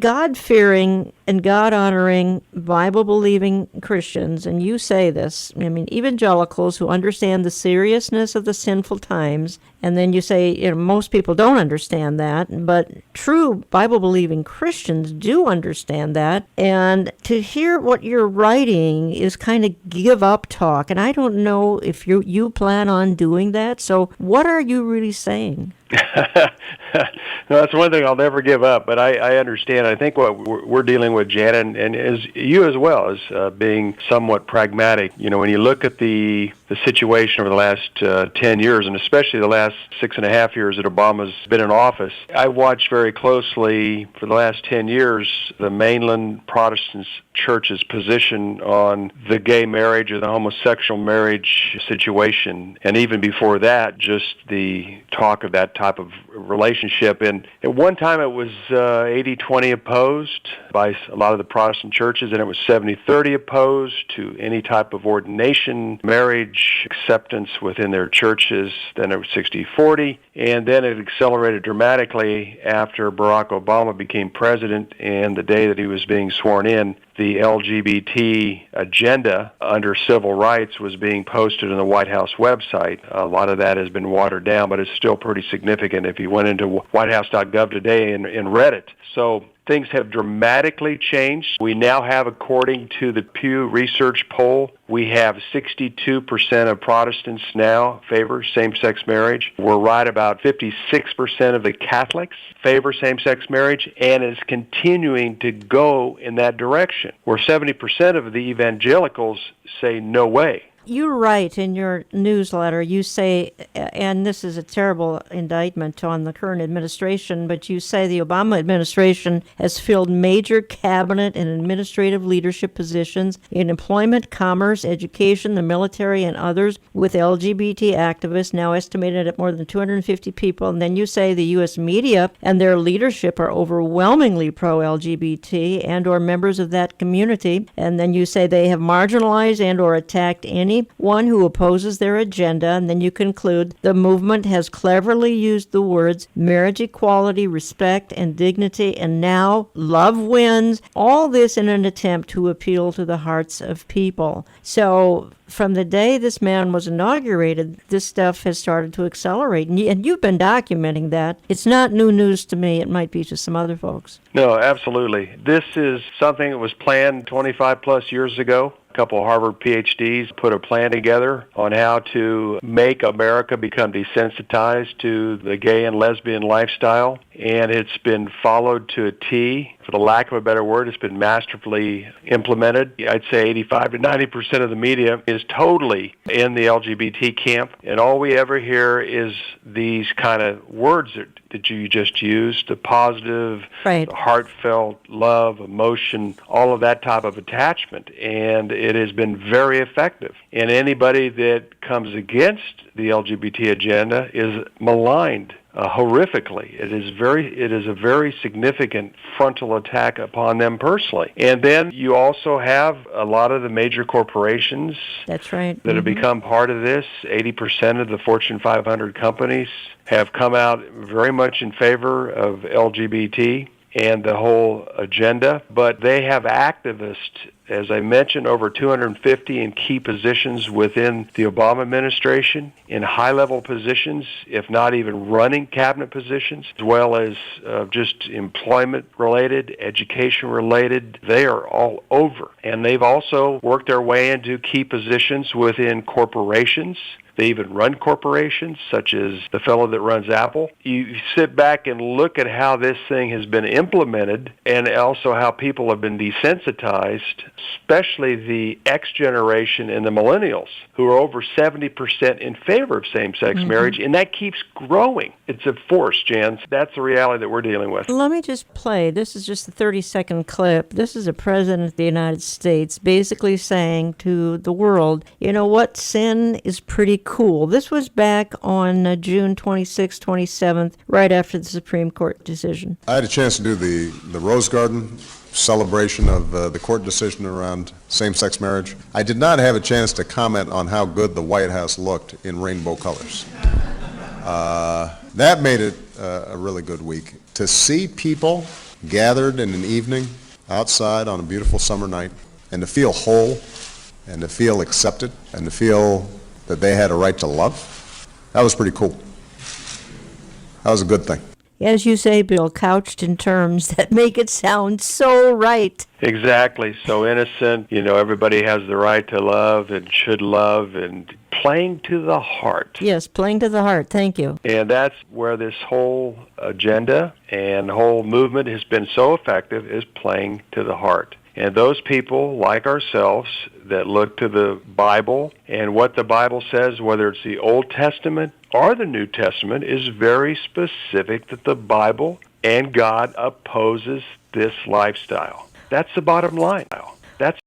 God-fearing and God-honoring, Bible-believing Christians, and you say this, I mean, evangelicals who understand the seriousness of the sinful times, and then you say, most people don't understand that, but true Bible-believing Christians do understand that, and to hear what you're writing is kind of give-up talk, and I don't know if you plan on doing that, so what are you really saying? No, that's one thing I'll never give up, but I understand. I think what we're dealing with, Jan, and as you as well, is being somewhat pragmatic. When you look at the situation over the last 10 years, and especially the last 6.5 years that Obama's been in office, I watched very closely for the last 10 years the mainland Protestant church's position on the gay marriage or the homosexual marriage situation, and even before that, just the talk of that type of relationship. And at one time it was 80-20 opposed by a lot of the Protestant churches, and it was 70-30 opposed to any type of ordination, marriage, acceptance within their churches. Then it was 60-40, and then it accelerated dramatically after Barack Obama became president, and the day that he was being sworn in, the LGBT Agenda under civil rights was being posted on the White House website. A lot of that has been watered down, but it's still pretty significant if you went into whitehouse.gov today and read it. So things have dramatically changed. We now have, according to the Pew Research poll, we have 62% of Protestants now favor same-sex marriage. We're right about 56% of the Catholics favor same-sex marriage, and it's continuing to go in that direction, where 70% of the evangelicals say no way. You write in your newsletter, you say, and this is a terrible indictment on the current administration, but you say the Obama administration has filled major cabinet and administrative leadership positions in employment, commerce, education, the military, and others with LGBT activists, now estimated at more than 250 people. And then you say the U.S. media and their leadership are overwhelmingly pro-LGBT and or members of that community. And then you say they have marginalized and or attacked anyone who opposes their agenda, and then you conclude the movement has cleverly used the words marriage equality, respect, and dignity, and now love wins, all this in an attempt to appeal to the hearts of people. So from the day this man was inaugurated, this stuff has started to accelerate, and you've been documenting that. It's not new news to me. It might be to some other folks. No, absolutely. This is something that was planned 25 plus years ago. A couple of Harvard PhDs put a plan together on how to make America become desensitized to the gay and lesbian lifestyle, and it's been followed to a T. For the lack of a better word, it's been masterfully implemented. I'd say 85 to 90% of the media is totally in the LGBT camp, and all we ever hear is these kind of words that you just used, the positive, right, heartfelt love, emotion, all of that type of attachment, and it has been very effective. And anybody that comes against the LGBT agenda is maligned horrifically. It is a very significant frontal attack upon them personally. And then you also have a lot of the major corporations. That's right. That have become part of this. 80% of the Fortune 500 companies have come out very much in favor of LGBT and the whole agenda, but they have activists, as I mentioned, over 250 in key positions within the Obama administration, in high-level positions, if not even running cabinet positions, as well as just employment-related, education-related. They are all over. And they've also worked their way into key positions within corporations. They even run corporations, such as the fellow that runs Apple. You sit back and look at how this thing has been implemented and also how people have been desensitized, especially the X generation and the millennials, who are over 70% in favor of same-sex marriage, and that keeps growing. It's a force, Jan. That's the reality that we're dealing with. Let me just play. This is just a 30-second clip. This is a president of the United States basically saying to the world, you know what, sin is pretty cool. This was back on June 26th, 27th, right after the Supreme Court decision. I had a chance to do the Rose Garden celebration of the court decision around same-sex marriage. I did not have a chance to comment on how good the White House looked in rainbow colors. That made it a really good week. To see people gathered in an evening outside on a beautiful summer night, and to feel whole, and to feel accepted, and to feel that they had a right to love, that was pretty cool. That was a good thing. As you say, Bill, couched in terms that make it sound so right. Exactly. So innocent, everybody has the right to love and should love, and playing to the heart. Yes, playing to the heart. Thank you. And that's where this whole agenda and whole movement has been so effective, is playing to the heart. And those people, like ourselves, that look to the Bible and what the Bible says, whether it's the Old Testament or the New Testament, is very specific that the Bible and God opposes this lifestyle. That's the bottom line. That's